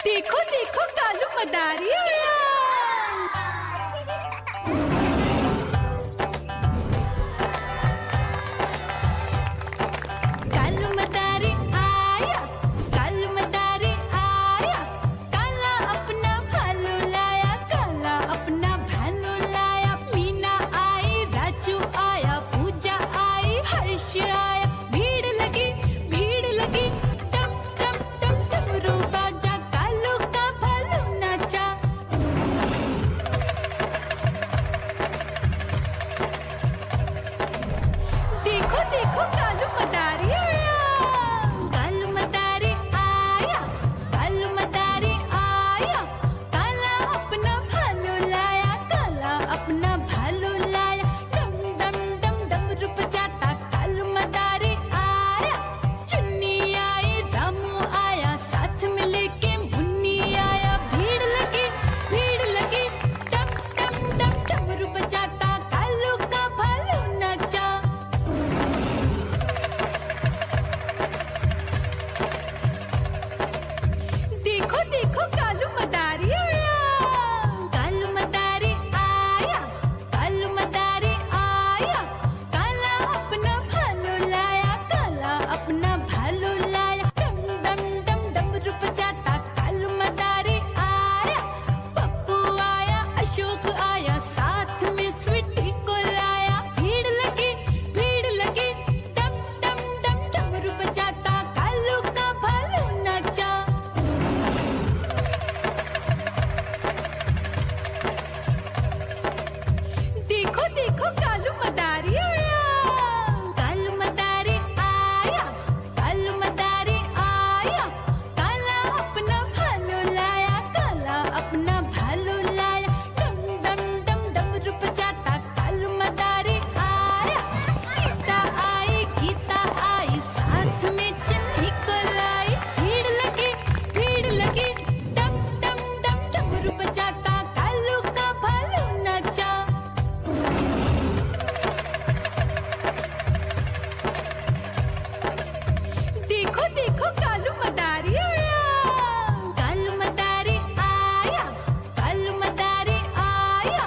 देखो देखो कालू मदारी आया। कालू मदारी आया, कालू मदारी आया, काला अपना भालू लाया, काला अपना भालू लाया। मीना आई, राजू आया, पूजा आई, हर्ष आया। भीड़ लगी टम टम टम डमरू बाजा, कालू का भालू नाचा। देखो देखो कालू मदारी आया, कालू मदारी आया, कालू मदारी आया, काला अपना भालू लाया, काला अपना भालू लाया। डम डम डम डमरू बजाता कालू मदारी आया। चुन्नी आई, रामू आया, साथ में लेके मुन्नी आया। भीड़ लगी टम टम टम डमरू बजाता कालू का भालू नाचा। देखो देखो कालू मदारी आया, कालू मदारी आया, कालू मदारी आया, काला अपना भालू लाया, काला अपना भालू लाया। डम डम डम डमरू बजाता कालू मदारी आया। पप्पू आया, अशोक आया, साथ में स्वीटी को लाया। भीड़ लगी टम टम टम डमरू बजाता कालू का भालू नाचा। देखो देखो कालू मदारी आया, कालू मदारी आया, कालू मदारी आया, काला अपना भालू लाया, काला अपना भालू लाया। डम डम डम डमरू बजाता कालू मदारी आया। सीता आई, गीता आई, साथ में चन्नी को लाई। भीड़ लगी टम टम टम डमरू बजाता कालू का भालू नाचा। देखो देखो कालू मदारी आया, कालू मदारी आया, कालू मदारी आया,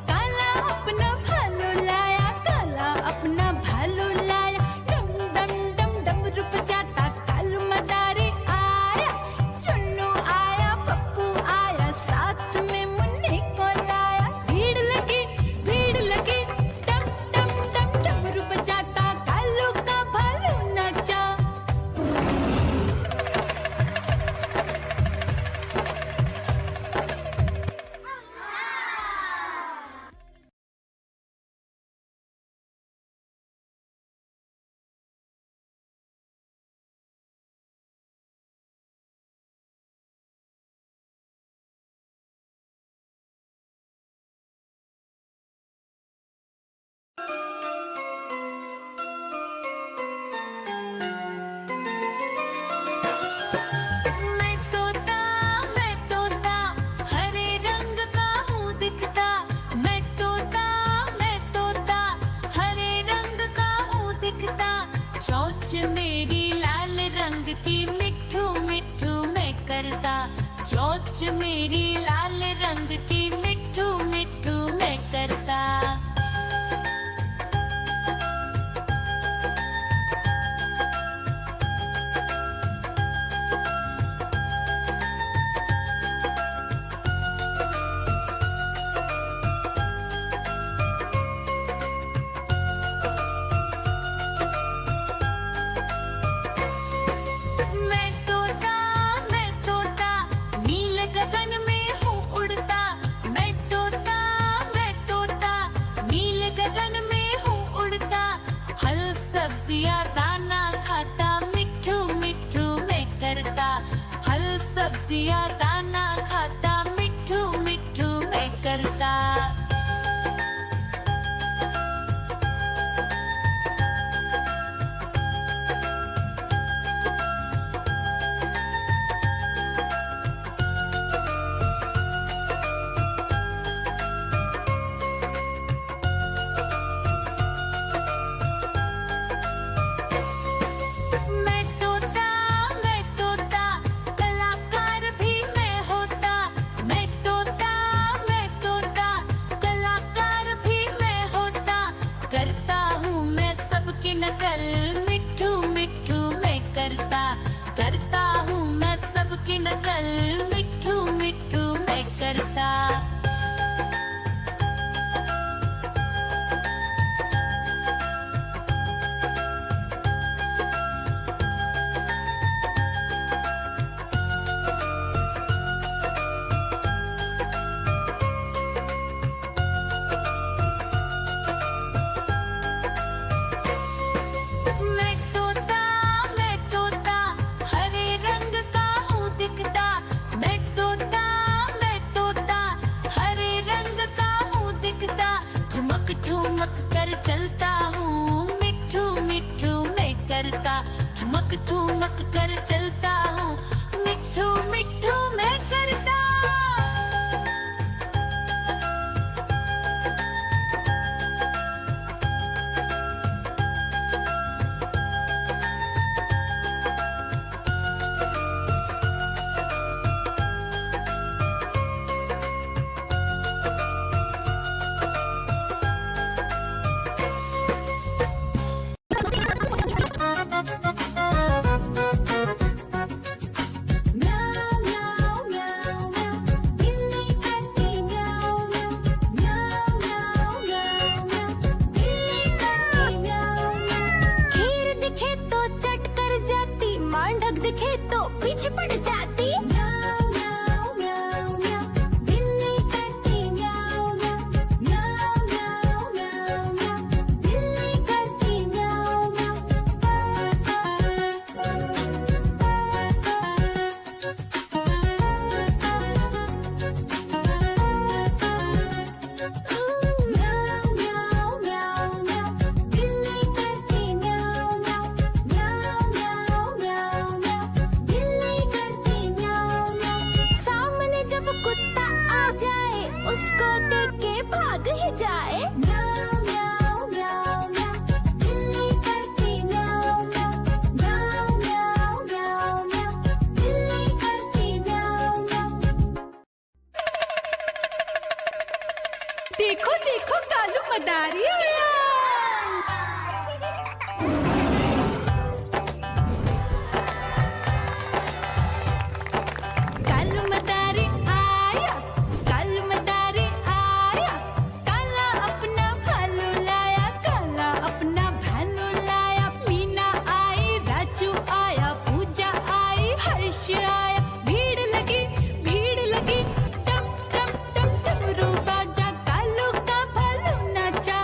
काला अपना भालू लाया, काला अपना भालू लाया। डम डम डम डमरू बजाता कालू मदारी आया। चुन्नू आया, पप्पू आया, साथ में मुन्नी को लाया। भीड़ लगी टम टम टम डमरू बजाता कालू का भालू नाचा। मैं तोता हरे रंग का हूँ दिखता। मैं तोता हरे रंग का हूँ दिखता। चोंच मेरी लाल रंग की मिठू मिठू मैं करता। चोंच मेरी लाल रंग की मिठू मिठू मैं करता। मैं तोता नील गगन में हूँ उड़ता। मैं तोता नील गगन में हूँ उड़ता। फल सब्जियाँ दाना खाता मिठू मिठू मैं करता। फल सब्जियाँ दाना खाता मिठू मिठू मैं करता। मैं तोता कलाकार भी मैं करता करता हूँ मैं सबकी नकल, मिट्ठू मिट्ठू मैं करता। मैं तोता हरे रंग का हूँ दिखता, मैं तोता हरे रंग का हूँ दिखता। ठुमक ठुमक कर चलता हूँ, मिट्ठू मिट्ठू मैं करता। ठुमक ठुमक कर चलता हूँ, मिट्ठू मिट्ठू मैं करता। दिखे तो पीछे पड़ जाती। म्याऊ म्याऊ म्याऊ म्याऊ, बिल्ली करती म्याऊ म्याऊ। म्याऊ म्याऊ म्याऊ म्याऊ, बिल्ली करती म्याऊ म्याऊ। म्याऊ म्याऊ म्याऊ म्याऊ, बिल्ली करती म्याऊ म्याऊ। म्याऊ म्याऊ म्याऊ म्याऊ, बिल्ली करती म्याऊ म्याऊ। सामने जब कुत्ता आ जाए, उसको देख के भाग ही जाए। म्याऊ म्याऊ म्याऊ म्याऊ, बिल्ली करती म्याऊ म्याऊ। म्याऊ म्याऊ म्याऊ म्याऊ, बिल्ली करती म्याऊ म्याऊ। देखो देखो कालू मदारी आया। कालू मदारी आया, कालू मदारी आया। काला अपना भालू लाया, काला अपना भालू लाया। मीना आई, राजू आया, पूजा आई, हर्ष आया। भीड़ लगी टप टप टप डमरू बाजा। कालू का भालू नाचा,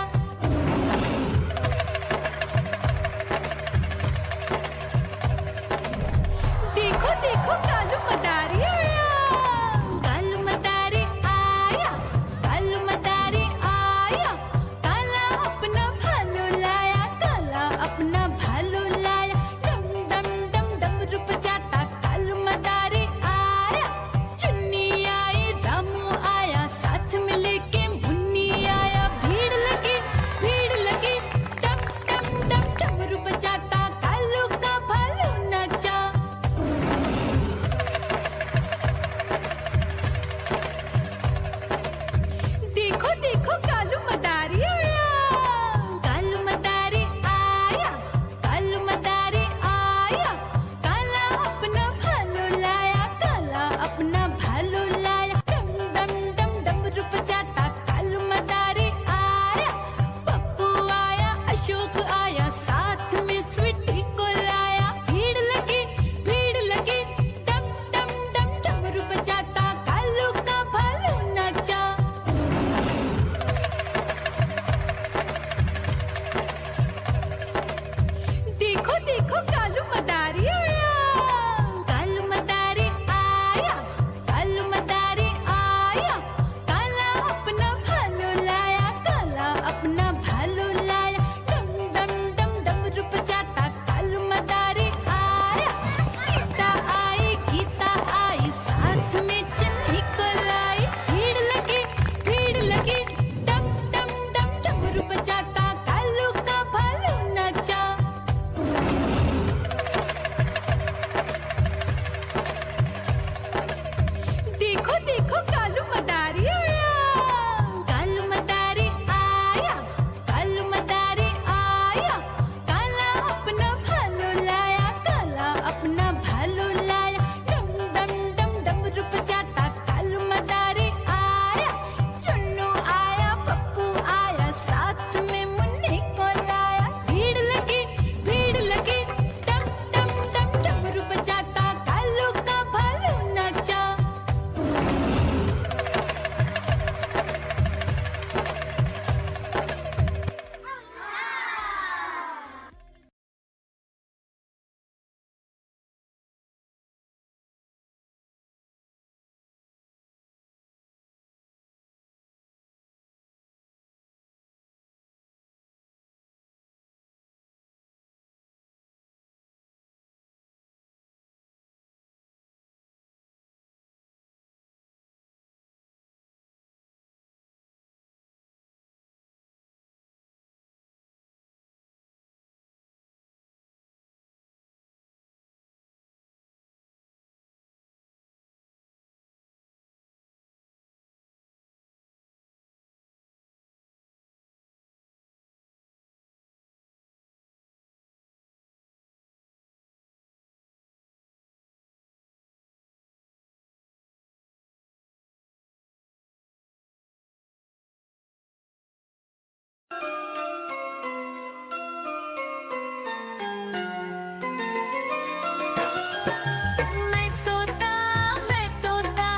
मैं तोता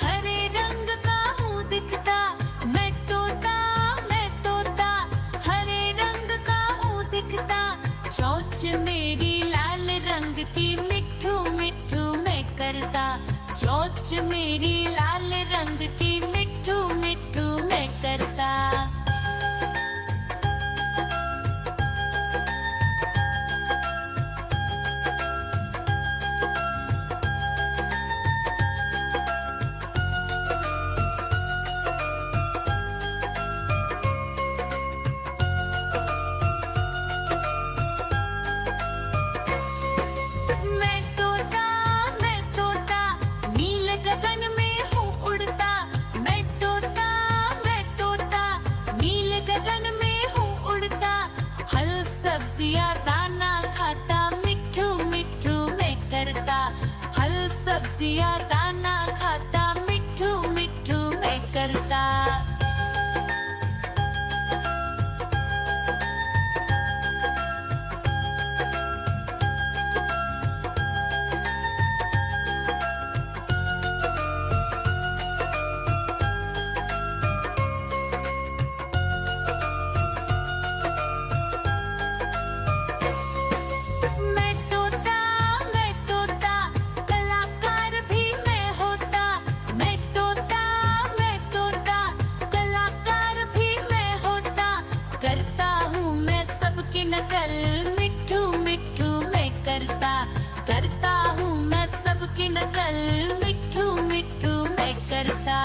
हरे रंग का हूँ दिखता। मैं तोता हरे रंग का हूँ दिखता। चोंच मेरी लाल रंग की मिट्ठू मिट्ठू मैं करता। चोंच मेरी लाल रंग की मिट्ठू मिट्ठू मैं करता। मैं तोता नील गगन में हूँ उड़ता। मैं तोता नील गगन में हूँ उड़ता। फल सब्जियाँ दाना खाता मिट्ठू मिट्ठू मैं करता। फल सब्जियाँ दाना खाता मिट्ठू मिट्ठू मैं करता। मैं तोता कलाकार भी मैं होता। मैं तोता कलाकार भी मैं होता। करता हूँ मैं सबकी नकल मिट्ठू मिट्ठू मैं करता। करता हूँ मैं सबकी नकल मिट्ठू मिट्ठू मैं करता।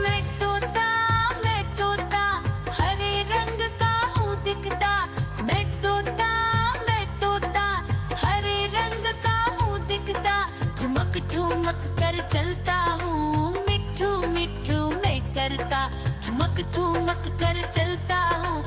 मैं तोता हरे रंग का हूँ दिखता। मैं तोता हरे रंग का हूँ दिखता। ठुमक ठुमक कर चलता हूँ मिट्ठू मिट्ठू मैं करता। ठुमक ठुमक कर चलता हूँ